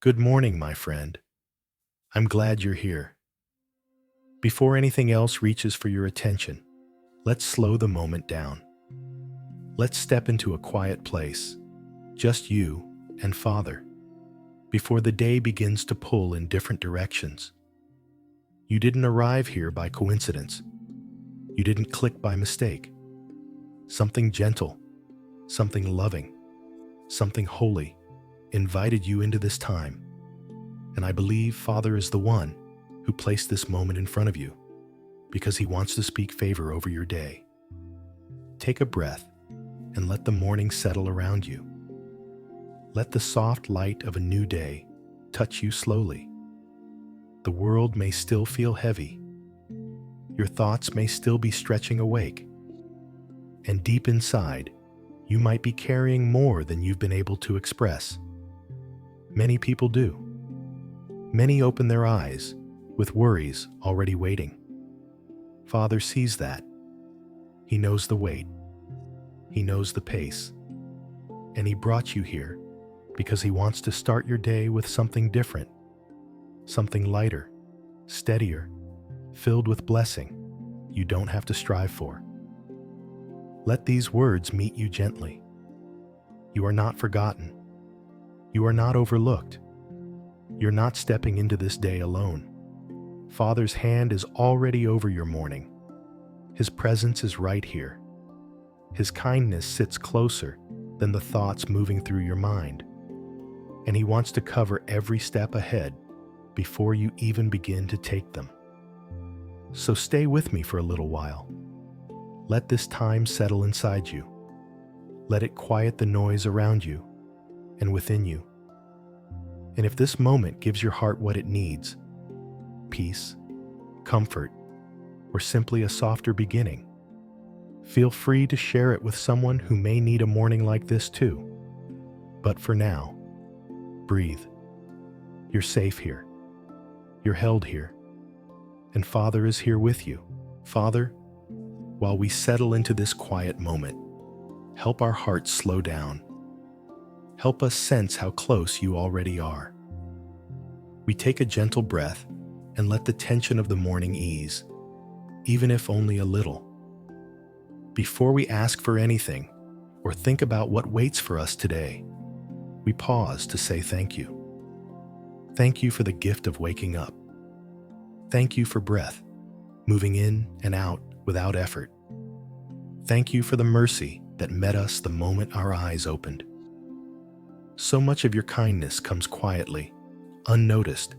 Good morning, my friend. I'm glad you're here. Before anything else reaches for your attention, let's slow the moment down. Let's step into a quiet place, just you and Father, before the day begins to pull in different directions. You didn't arrive here by coincidence. You didn't click by mistake. Something gentle, something loving, something holy invited you into this time. And I believe Father is the one who placed this moment in front of you because he wants to speak favor over your day. Take a breath and let the morning settle around you. Let the soft light of a new day touch you slowly. The world may still feel heavy. Your thoughts may still be stretching awake. And deep inside, you might be carrying more than you've been able to express. Many people do. Many open their eyes with worries already waiting. Father sees that. He knows the weight. He knows the pace. And he brought you here because he wants to start your day with something different, something lighter, steadier, filled with blessing you don't have to strive for. Let these words meet you gently. You are not forgotten. You are not overlooked. You're not stepping into this day alone. Father's hand is already over your morning. His presence is right here. His kindness sits closer than the thoughts moving through your mind. And he wants to cover every step ahead before you even begin to take them. So stay with me for a little while. Let this time settle inside you. Let it quiet the noise around you and within you. And if this moment gives your heart what it needs, peace, comfort, or simply a softer beginning, feel free to share it with someone who may need a morning like this too. But for now, breathe. You're safe here. You're held here. And Father is here with you. Father, while we settle into this quiet moment, help our hearts slow down. Help us sense how close you already are. We take a gentle breath and let the tension of the morning ease, even if only a little. Before we ask for anything or think about what waits for us today, we pause to say thank you. Thank you for the gift of waking up. Thank you for breath, moving in and out without effort. Thank you for the mercy that met us the moment our eyes opened. So much of your kindness comes quietly, unnoticed,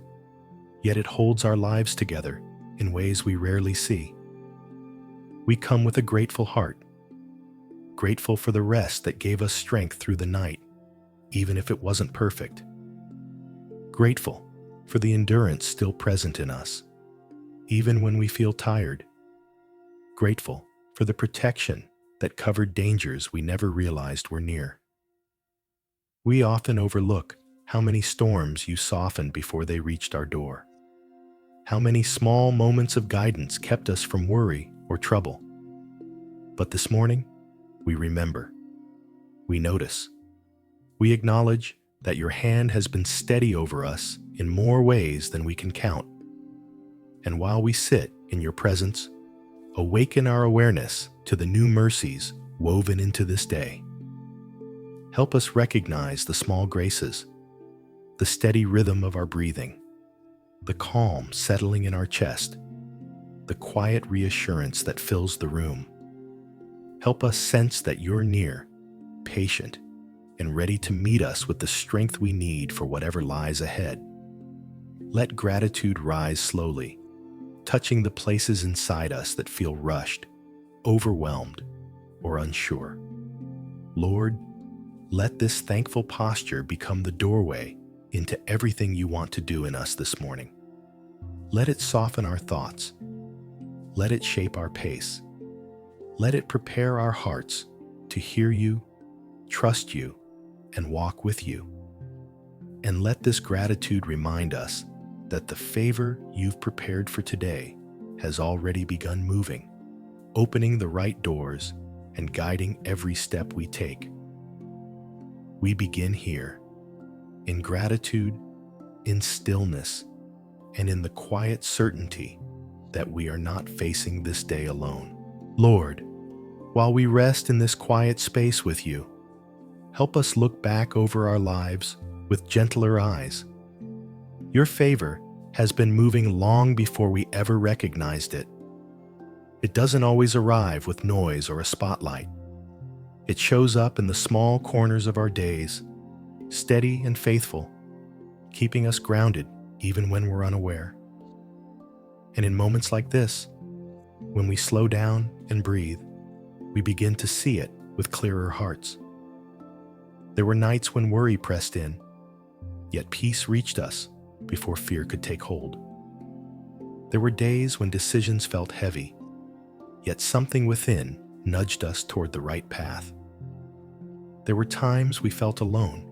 yet it holds our lives together in ways we rarely see. We come with a grateful heart, grateful for the rest that gave us strength through the night, even if it wasn't perfect. Grateful for the endurance still present in us, even when we feel tired. Grateful for the protection that covered dangers we never realized were near. We often overlook how many storms you softened before they reached our door. How many small moments of guidance kept us from worry or trouble. But this morning, we remember. We notice. We acknowledge that your hand has been steady over us in more ways than we can count. And while we sit in your presence, awaken our awareness to the new mercies woven into this day. Help us recognize the small graces, the steady rhythm of our breathing, the calm settling in our chest, the quiet reassurance that fills the room. Help us sense that you're near, patient, and ready to meet us with the strength we need for whatever lies ahead. Let gratitude rise slowly, touching the places inside us that feel rushed, overwhelmed, or unsure. Lord, let this thankful posture become the doorway into everything you want to do in us this morning. Let it soften our thoughts. Let it shape our pace. Let it prepare our hearts to hear you, trust you, and walk with you. And let this gratitude remind us that the favor you've prepared for today has already begun moving, opening the right doors and guiding every step we take. We begin here, in gratitude in stillness, and in the quiet certainty that we are not facing this day alone. Lord, while we rest in this quiet space with you, help us look back over our lives with gentler eyes. Your favor has been moving long before we ever recognized it. It doesn't always arrive with noise or a spotlight. It shows up in the small corners of our days, steady and faithful, keeping us grounded even when we're unaware. And in moments like this, when we slow down and breathe, we begin to see it with clearer hearts. There were nights when worry pressed in, yet peace reached us before fear could take hold. There were days when decisions felt heavy, yet something within nudged us toward the right path. There were times we felt alone,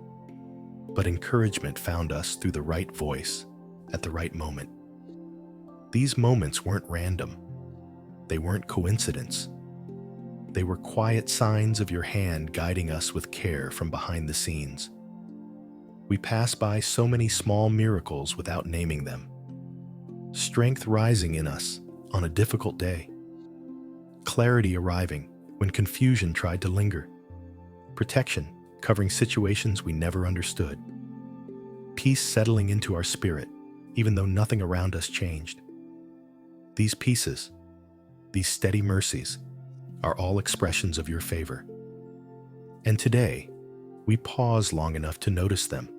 but encouragement found us through the right voice at the right moment. These moments weren't random. They weren't coincidence. They were quiet signs of your hand guiding us with care from behind the scenes. We pass by so many small miracles without naming them. Strength rising in us on a difficult day. Clarity arriving when confusion tried to linger. Protection covering situations we never understood. Peace settling into our spirit, even though nothing around us changed. These pieces, these steady mercies, are all expressions of your favor. And today, we pause long enough to notice them,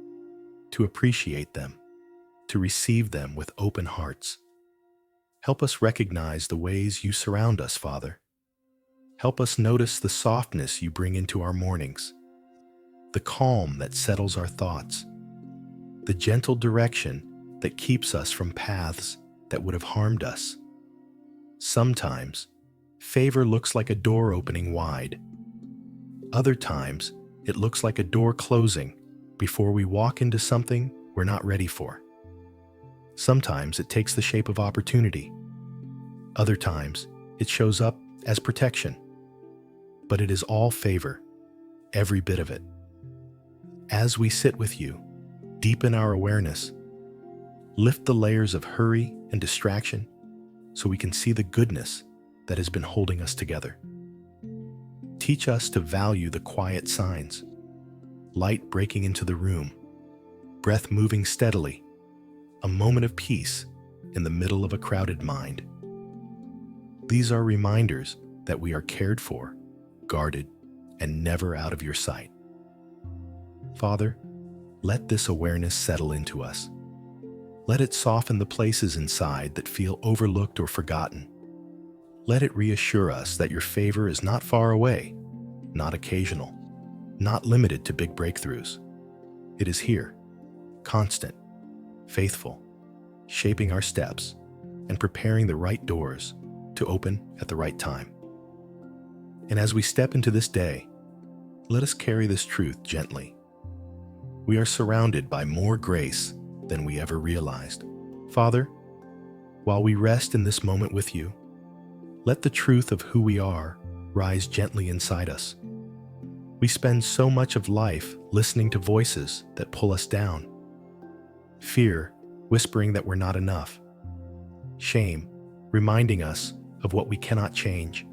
to appreciate them, to receive them with open hearts. Help us recognize the ways you surround us, Father. Help us notice the softness you bring into our mornings, the calm that settles our thoughts, the gentle direction that keeps us from paths that would have harmed us. Sometimes, favor looks like a door opening wide. Other times, it looks like a door closing before we walk into something we're not ready for. Sometimes it takes the shape of opportunity. Other times, it shows up as protection. But it is all favor, every bit of it. As we sit with you, deepen our awareness, lift the layers of hurry and distraction so we can see the goodness that has been holding us together. Teach us to value the quiet signs, light breaking into the room, breath moving steadily, a moment of peace in the middle of a crowded mind. These are reminders that we are cared for, guarded, and never out of your sight. Father, let this awareness settle into us. Let it soften the places inside that feel overlooked or forgotten. Let it reassure us that your favor is not far away, not occasional, not limited to big breakthroughs. It is here, constant, faithful, shaping our steps and preparing the right doors to open at the right time. And as we step into this day, let us carry this truth gently. We are surrounded by more grace than we ever realized. Father, while we rest in this moment with you, let the truth of who we are rise gently inside us. We spend so much of life listening to voices that pull us down. Fear whispering that we're not enough. Shame reminding us of what we cannot change.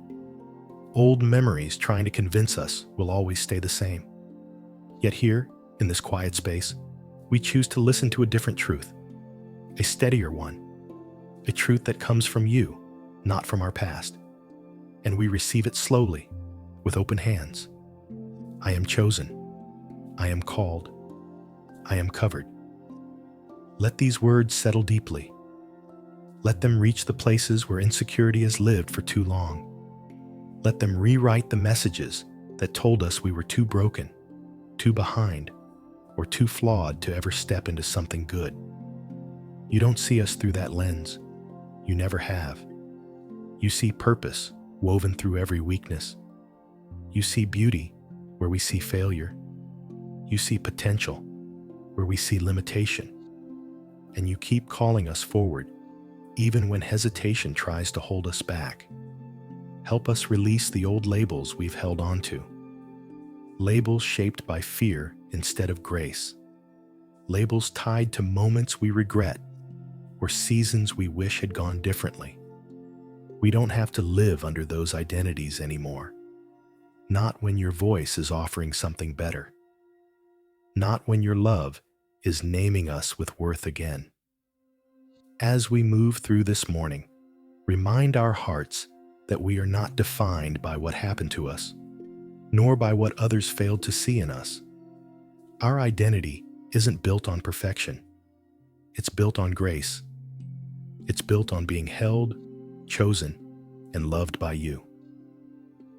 Old memories trying to convince us we'll always stay the same. Yet here, in this quiet space, we choose to listen to a different truth, a steadier one, a truth that comes from you, not from our past. And we receive it slowly, with open hands. I am chosen. I am called. I am covered. Let these words settle deeply. Let them reach the places where insecurity has lived for too long. Let them rewrite the messages that told us we were too broken, too behind, or too flawed to ever step into something good. You don't see us through that lens. You never have. You see purpose woven through every weakness. You see beauty where we see failure. You see potential where we see limitation. And you keep calling us forward, even when hesitation tries to hold us back. Help us release the old labels we've held onto. Labels shaped by fear instead of grace. labels tied to moments we regret or seasons we wish had gone differently. We don't have to live under those identities anymore. Not when your voice is offering something better. Not when your love is naming us with worth again. As we move through this morning, remind our hearts that we are not defined by what happened to us, nor by what others failed to see in us. Our identity isn't built on perfection. It's built on grace. It's built on being held, chosen, and loved by you.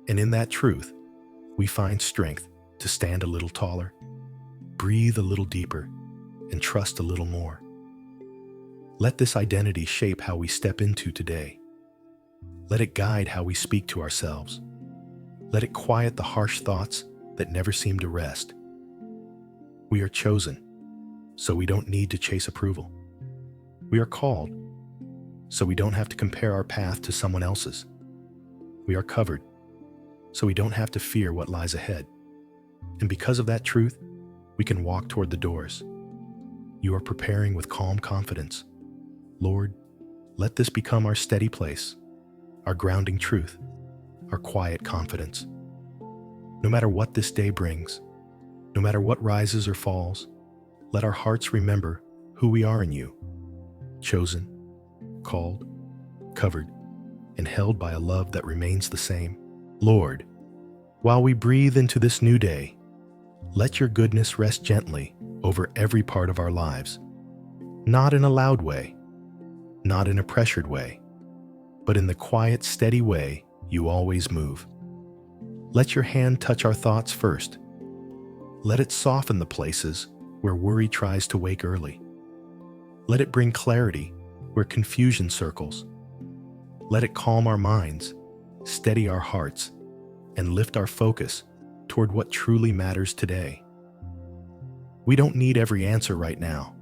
And in that truth, we find strength to stand a little taller, breathe a little deeper, and trust a little more. Let this identity shape how we step into today. Let it guide how we speak to ourselves. Let it quiet the harsh thoughts that never seem to rest. We are chosen, so we don't need to chase approval. We are called, so we don't have to compare our path to someone else's. We are covered, so we don't have to fear what lies ahead. And because of that truth, we can walk toward the doors. You are preparing with calm confidence. Lord, let this become our steady place, our grounding truth, our quiet confidence. No matter what this day brings, no matter what rises or falls, let our hearts remember who we are in you, chosen, called, covered, and held by a love that remains the same. Lord, while we breathe into this new day, let your goodness rest gently over every part of our lives, not in a loud way, not in a pressured way, but in the quiet, steady way you always move. Let your hand touch our thoughts first. Let it soften the places where worry tries to wake early. Let it bring clarity where confusion circles. Let it calm our minds, steady our hearts, and lift our focus toward what truly matters today. We don't need every answer right now.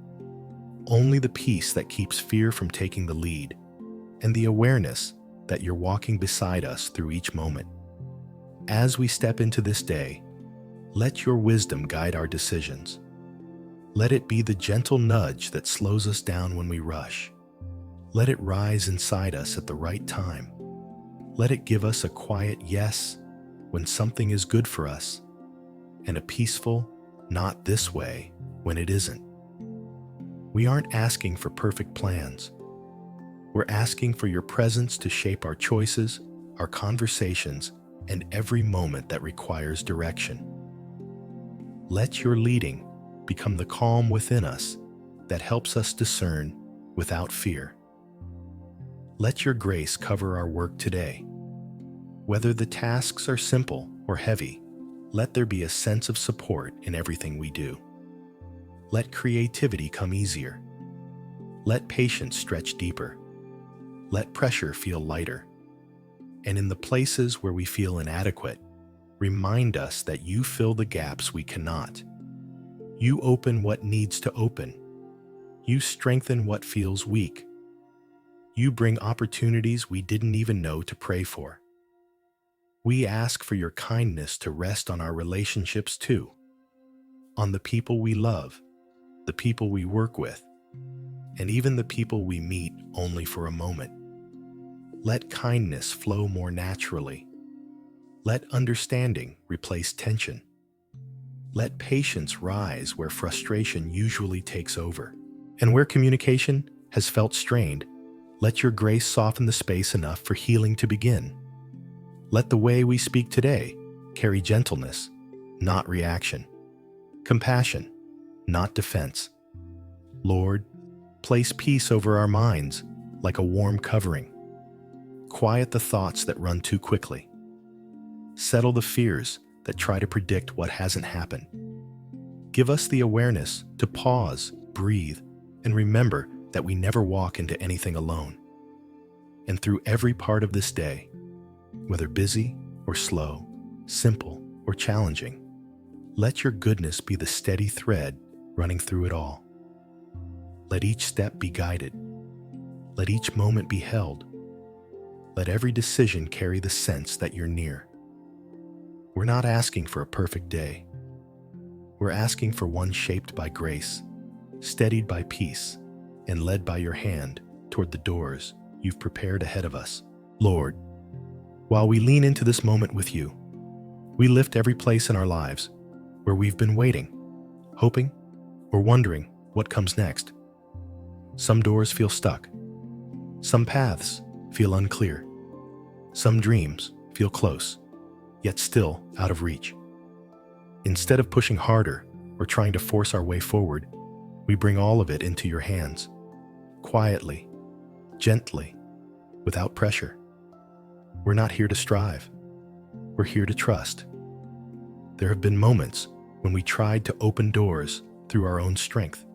Only the peace that keeps fear from taking the lead, and the awareness that you're walking beside us through each moment. As we step into this day, let your wisdom guide our decisions. Let it be the gentle nudge that slows us down when we rush. Let it rise inside us at the right time. Let it give us a quiet yes when something is good for us, and a peaceful not this way when it isn't. We aren't asking for perfect plans. We're asking for your presence to shape our choices, our conversations, and every moment that requires direction. Let your leading become the calm within us that helps us discern without fear. Let your grace cover our work today. Whether the tasks are simple or heavy, let there be a sense of support in everything we do. Let creativity come easier. Let patience stretch deeper. Let pressure feel lighter. And in the places where we feel inadequate, remind us that you fill the gaps we cannot. You open what needs to open. You strengthen what feels weak. You bring opportunities we didn't even know to pray for. We ask for your kindness to rest on our relationships too, on the people we love, the people we work with, and even the people we meet only for a moment. Let kindness flow more naturally. Let understanding replace tension. Let patience rise where frustration usually takes over. And where communication has felt strained, let your grace soften the space enough for healing to begin. Let the way we speak today carry gentleness, not reaction, compassion, not defense. Lord, place peace over our minds like a warm covering. Quiet the thoughts that run too quickly. Settle the fears that try to predict what hasn't happened. Give us the awareness to pause, breathe, and remember that we never walk into anything alone. And through every part of this day, whether busy or slow, simple or challenging, let your goodness be the steady thread running through it all. Let each step be guided. Let each moment be held. Let every decision carry the sense that you're near. We're not asking for a perfect day. We're asking for one shaped by grace, steadied by peace and led by your hand toward the doors you've prepared ahead of us. Lord, while we lean into this moment with you, we lift every place in our lives where we've been waiting, hoping, or wondering what comes next. Some doors feel stuck. Some paths feel unclear. Some dreams feel close, yet still out of reach. Instead of pushing harder or trying to force our way forward, we bring all of it into your hands, quietly, gently, without pressure. We're not here to strive. We're here to trust. There have been moments when we tried to open doors through our own strength.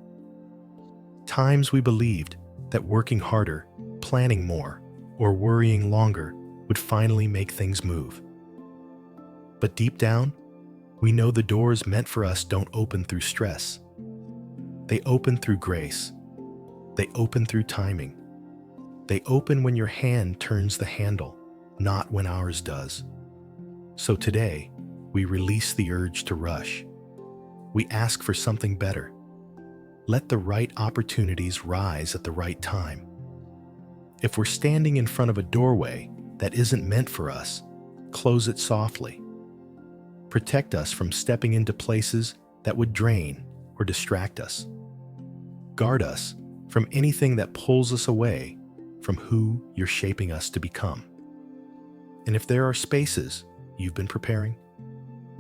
Times we believed that working harder, planning more, or worrying longer would finally make things move. But deep down, we know the doors meant for us don't open through stress. They open through grace. They open through timing. They open when your hand turns the handle, not when ours does. So today, we release the urge to rush. We ask for something better. Let the right opportunities rise at the right time. If we're standing in front of a doorway that isn't meant for us, close it softly. Protect us from stepping into places that would drain or distract us. Guard us from anything that pulls us away from who you're shaping us to become. And if there are spaces you've been preparing,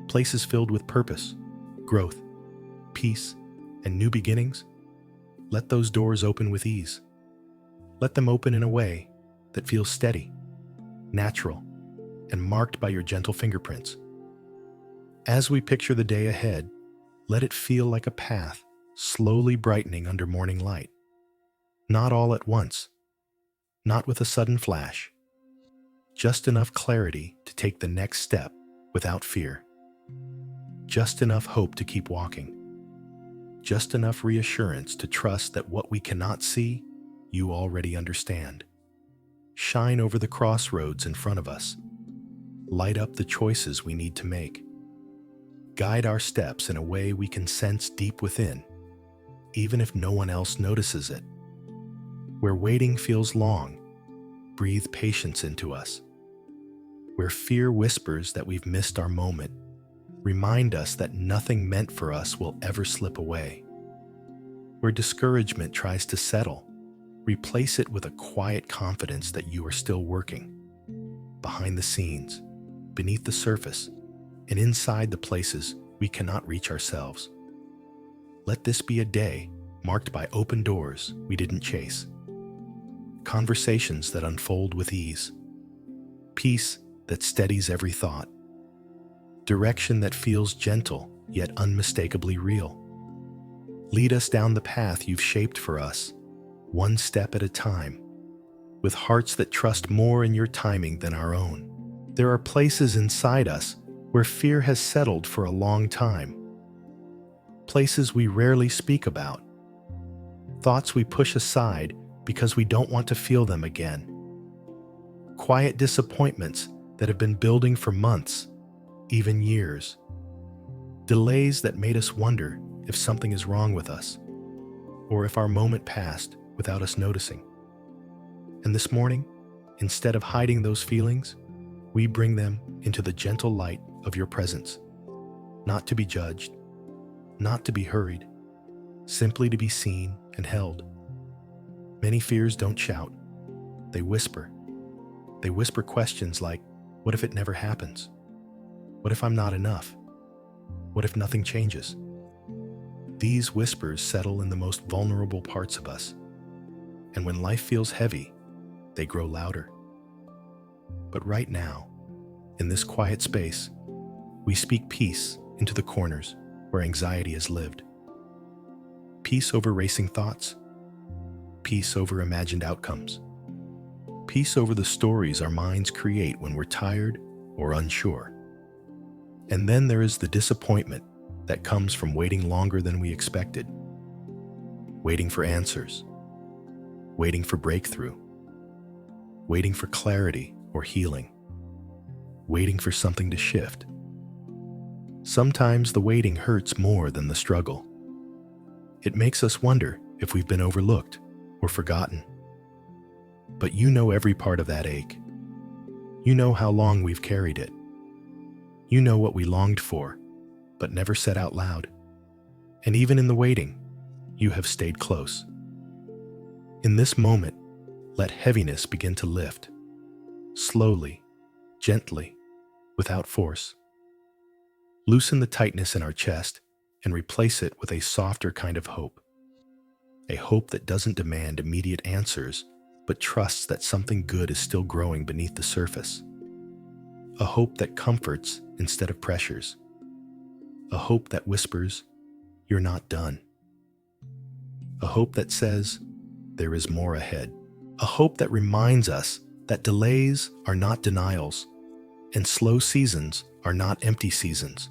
places filled with purpose, growth, peace, and new beginnings, let those doors open with ease. Let them open in a way that feels steady, natural, and marked by your gentle fingerprints. As we picture the day ahead, let it feel like a path slowly brightening under morning light. Not all at once, not with a sudden flash, just enough clarity to take the next step without fear. Just enough hope to keep walking. Just enough reassurance to trust that what we cannot see, you already understand. Shine over the crossroads in front of us. Light up the choices we need to make. Guide our steps in a way we can sense deep within, even if no one else notices it. Where waiting feels long, breathe patience into us. Where fear whispers that we've missed our moment, remind us that nothing meant for us will ever slip away. Where discouragement tries to settle, replace it with a quiet confidence that you are still working. Behind the scenes, beneath the surface, and inside the places we cannot reach ourselves. Let this be a day marked by open doors we didn't chase. Conversations that unfold with ease. Peace that steadies every thought. Direction that feels gentle yet unmistakably real. Lead us down the path you've shaped for us, one step at a time, with hearts that trust more in your timing than our own. There are places inside us where fear has settled for a long time. Places we rarely speak about. Thoughts we push aside because we don't want to feel them again. Quiet disappointments that have been building for months, even years. Delays that made us wonder if something is wrong with us, or if our moment passed without us noticing. And this morning, instead of hiding those feelings, we bring them into the gentle light of your presence, not to be judged, not to be hurried, simply to be seen and held. Many fears don't shout, they whisper. They whisper questions like, what if it never happens? What if I'm not enough? What if nothing changes? These whispers settle in the most vulnerable parts of us, and when life feels heavy, they grow louder. But right now, in this quiet space, we speak peace into the corners where anxiety has lived. Peace over racing thoughts. Peace over imagined outcomes. Peace over the stories our minds create when we're tired or unsure. And then there is the disappointment that comes from waiting longer than we expected. Waiting for answers. Waiting for breakthrough. Waiting for clarity or healing. Waiting for something to shift. Sometimes the waiting hurts more than the struggle. It makes us wonder if we've been overlooked or forgotten. But you know every part of that ache. You know how long we've carried it. You know what we longed for, but never said out loud. And even in the waiting, you have stayed close. In this moment, let heaviness begin to lift. Slowly, gently, without force. Loosen the tightness in our chest and replace it with a softer kind of hope. A hope that doesn't demand immediate answers, but trusts that something good is still growing beneath the surface. A hope that comforts instead of pressures. A hope that whispers, "You're not done." A hope that says, "There is more ahead." A hope that reminds us that delays are not denials, and slow seasons are not empty seasons.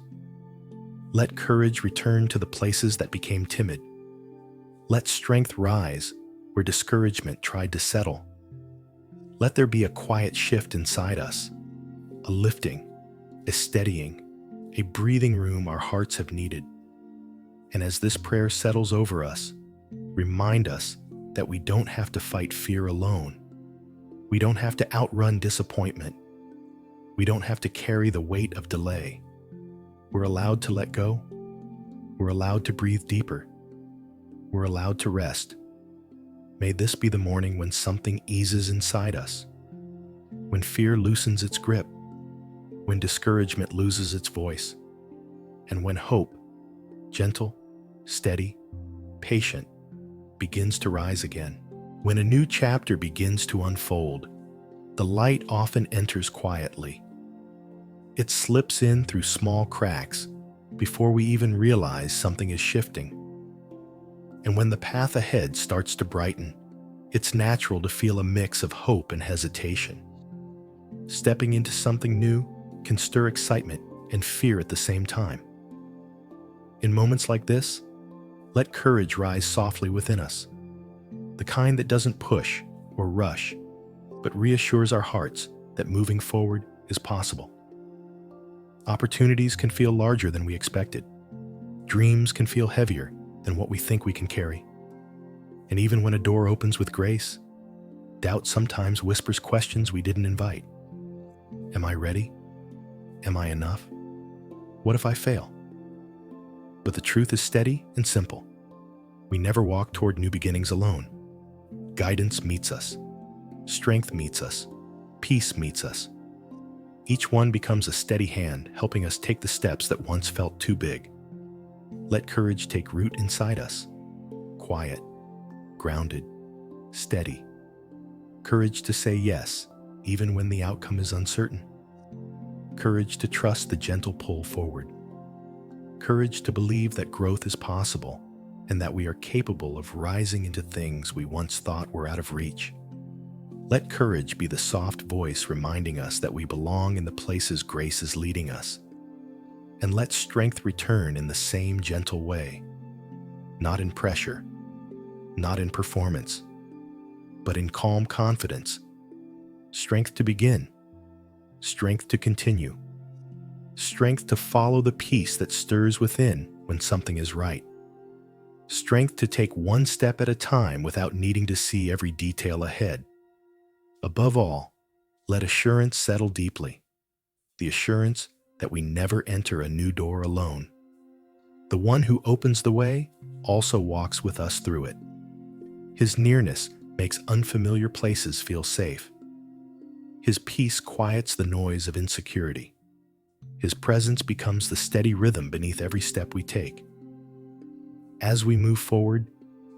Let courage return to the places that became timid. Let strength rise where discouragement tried to settle. Let there be a quiet shift inside us, a lifting, a steadying, a breathing room our hearts have needed. And as this prayer settles over us, remind us that we don't have to fight fear alone. We don't have to outrun disappointment. We don't have to carry the weight of delay. We're allowed to let go. We're allowed to breathe deeper. We're allowed to rest. May this be the morning when something eases inside us, when fear loosens its grip, when discouragement loses its voice, and when hope, gentle, steady, patient, begins to rise again. When a new chapter begins to unfold, the light often enters quietly. It slips in through small cracks before we even realize something is shifting. And when the path ahead starts to brighten, it's natural to feel a mix of hope and hesitation. Stepping into something new can stir excitement and fear at the same time. In moments like this, let courage rise softly within us, the kind that doesn't push or rush, but reassures our hearts that moving forward is possible. Opportunities can feel larger than we expected. Dreams can feel heavier than what we think we can carry. And even when a door opens with grace, doubt sometimes whispers questions we didn't invite. Am I ready? Am I enough? What if I fail? But the truth is steady and simple. We never walk toward new beginnings alone. Guidance meets us. Strength meets us. Peace meets us. Each one becomes a steady hand, helping us take the steps that once felt too big. Let courage take root inside us. Quiet, grounded, steady. Courage to say yes, even when the outcome is uncertain. Courage to trust the gentle pull forward. Courage to believe that growth is possible and that we are capable of rising into things we once thought were out of reach. Let courage be the soft voice reminding us that we belong in the places grace is leading us. And let strength return in the same gentle way, not in pressure, not in performance, but in calm confidence. Strength to begin, strength to continue, strength to follow the peace that stirs within when something is right, strength to take one step at a time without needing to see every detail ahead. Above all, let assurance settle deeply, the assurance that we never enter a new door alone. The one who opens the way also walks with us through it. His nearness makes unfamiliar places feel safe. His peace quiets the noise of insecurity. His presence becomes the steady rhythm beneath every step we take. As we move forward,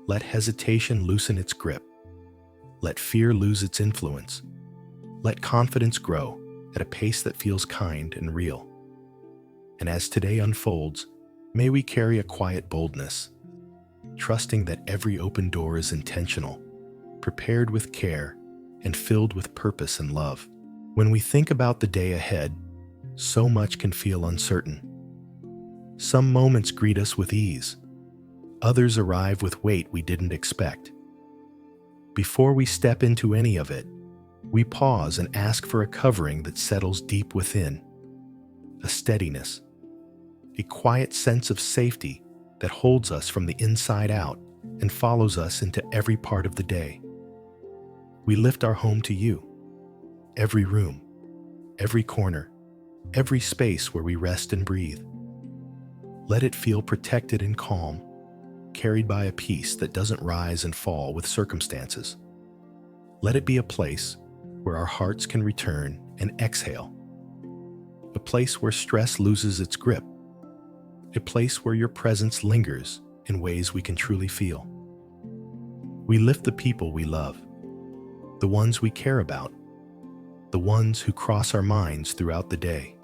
let hesitation loosen its grip. Let fear lose its influence. Let confidence grow at a pace that feels kind and real. And as today unfolds, may we carry a quiet boldness, trusting that every open door is intentional, prepared with care, and filled with purpose and love. When we think about the day ahead, so much can feel uncertain. Some moments greet us with ease. Others arrive with weight we didn't expect. Before we step into any of it, we pause and ask for a covering that settles deep within, a steadiness, a quiet sense of safety that holds us from the inside out and follows us into every part of the day. We lift our home to you, every room, every corner, every space where we rest and breathe. Let it feel protected and calm, carried by a peace that doesn't rise and fall with circumstances. Let it be a place where our hearts can return and exhale. A place where stress loses its grip. A place where your presence lingers in ways we can truly feel. We lift the people we love, the ones we care about, the ones who cross our minds throughout the day.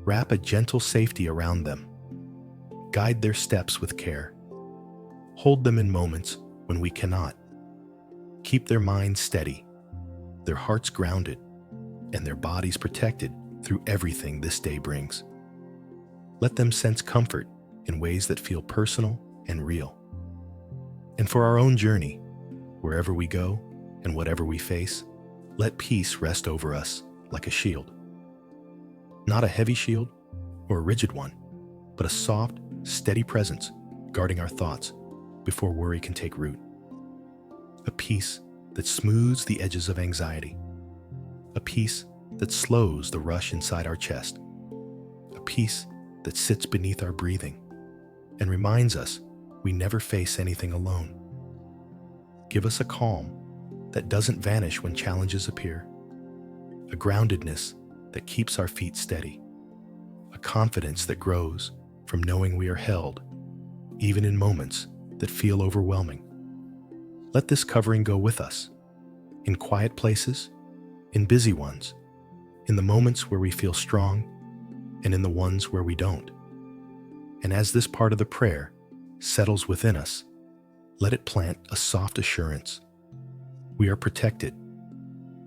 Wrap a gentle safety around them. Guide their steps with care. Hold them in moments when we cannot. Keep their minds steady, their hearts grounded, and their bodies protected through everything this day brings. Let them sense comfort in ways that feel personal and real. And for our own journey, wherever we go and whatever we face, let peace rest over us like a shield. Not a heavy shield or a rigid one, but a soft, steady presence guarding our thoughts before worry can take root. A peace that smooths the edges of anxiety. A peace that slows the rush inside our chest. A peace that sits beneath our breathing and reminds us we never face anything alone. Give us a calm that doesn't vanish when challenges appear. A groundedness that keeps our feet steady. A confidence that grows from knowing we are held, even in moments that feel overwhelming. Let this covering go with us, in quiet places, in busy ones, in the moments where we feel strong, and in the ones where we don't. And as this part of the prayer settles within us, let it plant a soft assurance. We are protected,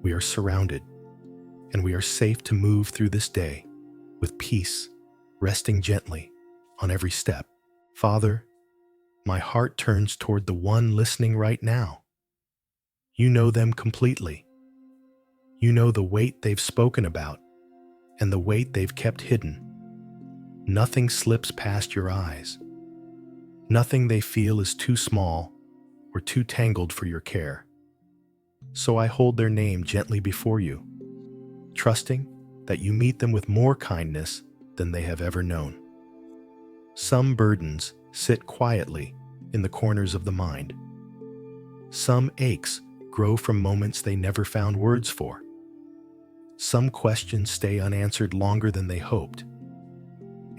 we are surrounded, and we are safe to move through this day with peace, resting gently on every step. Father, my heart turns toward the one listening right now. You know them completely. You know the weight they've spoken about and the weight they've kept hidden. Nothing slips past your eyes. Nothing they feel is too small or too tangled for your care. So I hold their name gently before you, trusting that you meet them with more kindness than they have ever known. Some burdens sit quietly in the corners of the mind. Some aches grow from moments they never found words for. Some questions stay unanswered longer than they hoped.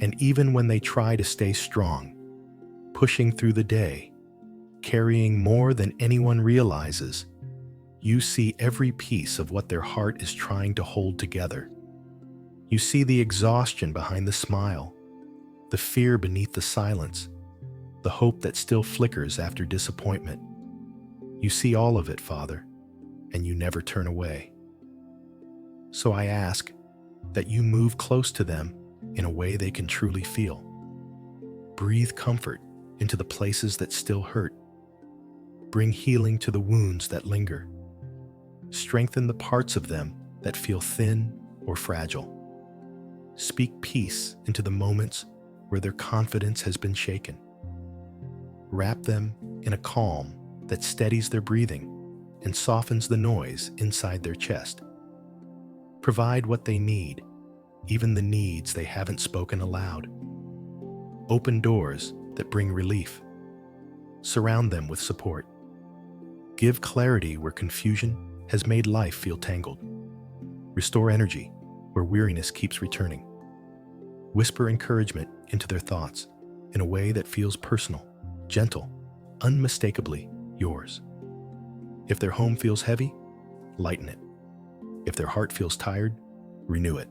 And even when they try to stay strong, pushing through the day, carrying more than anyone realizes, you see every piece of what their heart is trying to hold together. You see the exhaustion behind the smile, the fear beneath the silence, the hope that still flickers after disappointment. You see all of it, Father, and you never turn away. So I ask that you move close to them in a way they can truly feel. Breathe comfort into the places that still hurt. Bring healing to the wounds that linger. Strengthen the parts of them that feel thin or fragile. Speak peace into the moments where their confidence has been shaken. Wrap them in a calm that steadies their breathing and softens the noise inside their chest. Provide what they need, even the needs they haven't spoken aloud. Open doors that bring relief. Surround them with support. Give clarity where confusion has made life feel tangled. Restore energy where weariness keeps returning. Whisper encouragement into their thoughts in a way that feels personal, gentle, unmistakably yours. If their home feels heavy, lighten it. If their heart feels tired, renew it.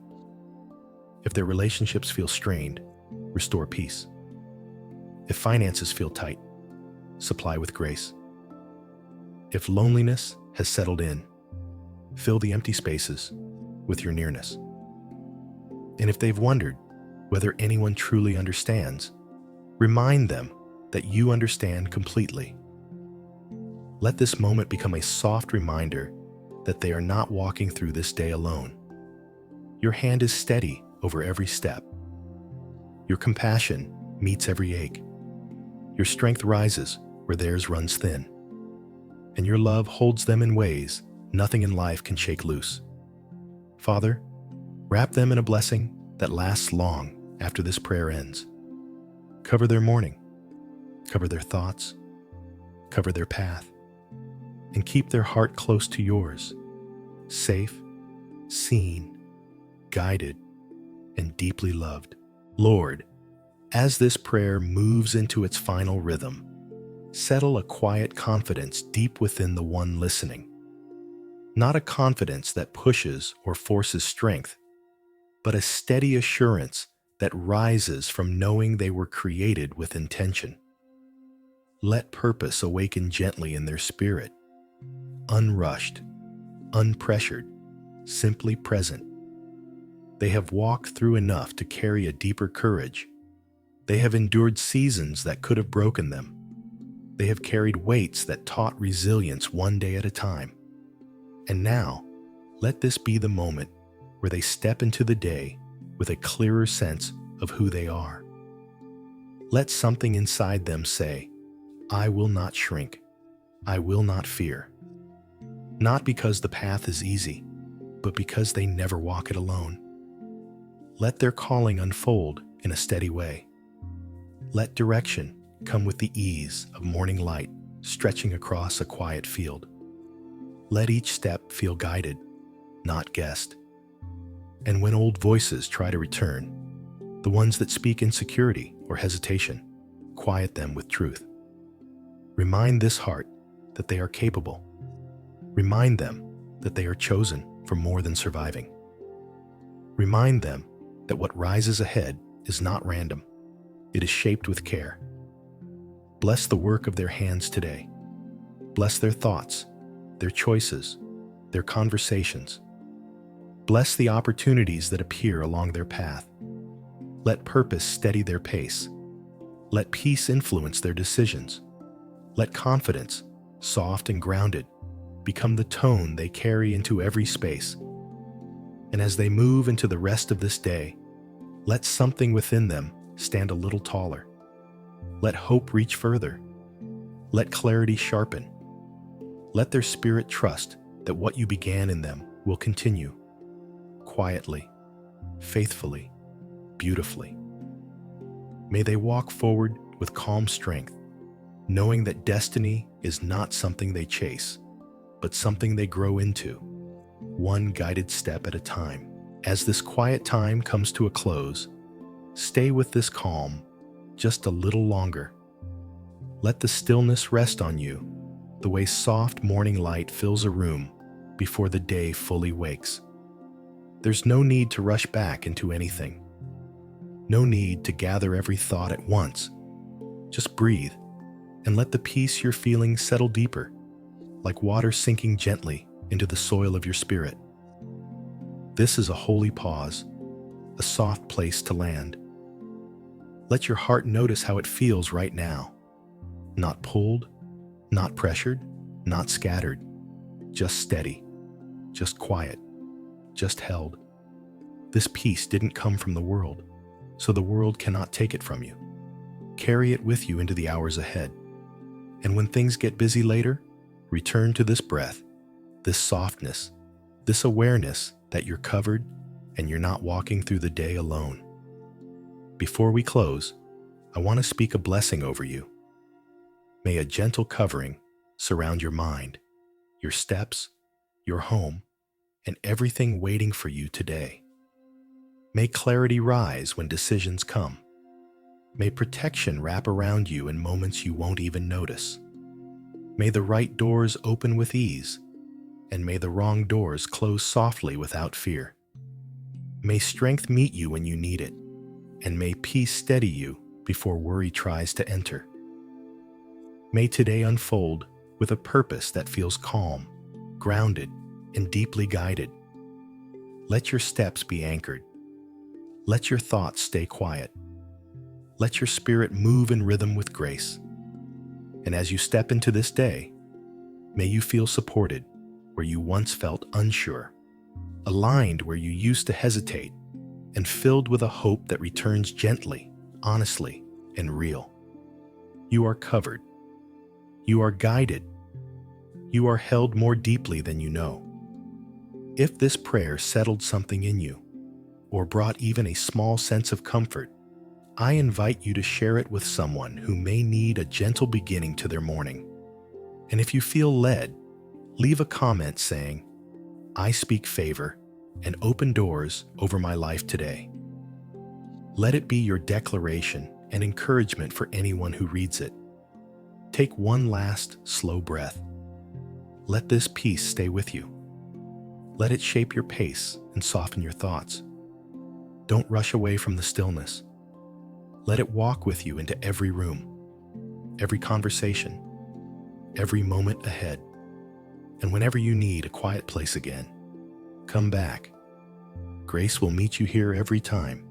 If their relationships feel strained, restore peace. If finances feel tight, supply with grace. If loneliness has settled in, fill the empty spaces with your nearness. And if they've wondered whether anyone truly understands, remind them that you understand completely. Let this moment become a soft reminder that they are not walking through this day alone. Your hand is steady over every step. Your compassion meets every ache, Your strength rises where theirs runs thin, and your love holds them in ways nothing in life can shake loose. Father, wrap them in a blessing that lasts long after this prayer ends. Cover their morning, cover their thoughts, cover their path, and keep their heart close to yours, safe, seen, guided, and deeply loved. Lord, as this prayer moves into its final rhythm, settle a quiet confidence deep within the one listening. Not a confidence that pushes or forces strength, but a steady assurance that rises from knowing they were created with intention. Let purpose awaken gently in their spirit, unrushed, unpressured, simply present. They have walked through enough to carry a deeper courage. They have endured seasons that could have broken them. They have carried weights that taught resilience one day at a time. And now, let this be the moment where they step into the day with a clearer sense of who they are. Let something inside them say, I will not shrink. I will not fear. Not because the path is easy, but because they never walk it alone. Let their calling unfold in a steady way. Let direction come with the ease of morning light stretching across a quiet field. Let each step feel guided, not guessed. And when old voices try to return, the ones that speak insecurity or hesitation, quiet them with truth. Remind this heart that they are capable. Remind them that they are chosen for more than surviving. Remind them that what rises ahead is not random. It is shaped with care. Bless the work of their hands today. Bless their thoughts, their choices, their conversations. Bless the opportunities that appear along their path. Let purpose steady their pace. Let peace influence their decisions. Let confidence, soft and grounded, become the tone they carry into every space. And as they move into the rest of this day, let something within them stand a little taller. Let hope reach further. Let clarity sharpen. Let their spirit trust that what you began in them will continue, quietly, faithfully, beautifully. May they walk forward with calm strength, knowing that destiny is not something they chase, but something they grow into, one guided step at a time. As this quiet time comes to a close, stay with this calm just a little longer. Let the stillness rest on you, the way soft morning light fills a room before the day fully wakes. There's no need to rush back into anything. No need to gather every thought at once. Just breathe and let the peace you're feeling settle deeper, like water sinking gently into the soil of your spirit. This is a holy pause, a soft place to land. Let your heart notice how it feels right now. Not pulled, not pressured, not scattered, just steady, just quiet, just held. This peace didn't come from the world, so the world cannot take it from you. Carry it with you into the hours ahead. And when things get busy later, return to this breath, this softness, this awareness that you're covered and you're not walking through the day alone. Before we close, I want to speak a blessing over you. May a gentle covering surround your mind, your steps, your home, and everything waiting for you today. May clarity rise when decisions come. May protection wrap around you in moments you won't even notice. May the right doors open with ease, and may the wrong doors close softly without fear. May strength meet you when you need it, and may peace steady you before worry tries to enter. May today unfold with a purpose that feels calm, grounded, and deeply guided. Let your steps be anchored. Let your thoughts stay quiet. Let your spirit move in rhythm with grace. And as you step into this day, may you feel supported where you once felt unsure, aligned where you used to hesitate, and filled with a hope that returns gently, honestly, and real. You are covered. You are guided. You are held more deeply than you know. If this prayer settled something in you, or brought even a small sense of comfort, I invite you to share it with someone who may need a gentle beginning to their morning. And if you feel led, leave a comment saying, "I speak favor and open doors over my life today." Let it be your declaration and encouragement for anyone who reads it. Take one last slow breath. Let this peace stay with you. Let it shape your pace and soften your thoughts. Don't rush away from the stillness. Let it walk with you into every room, every conversation, every moment ahead. And whenever you need a quiet place again, come back. Grace will meet you here every time.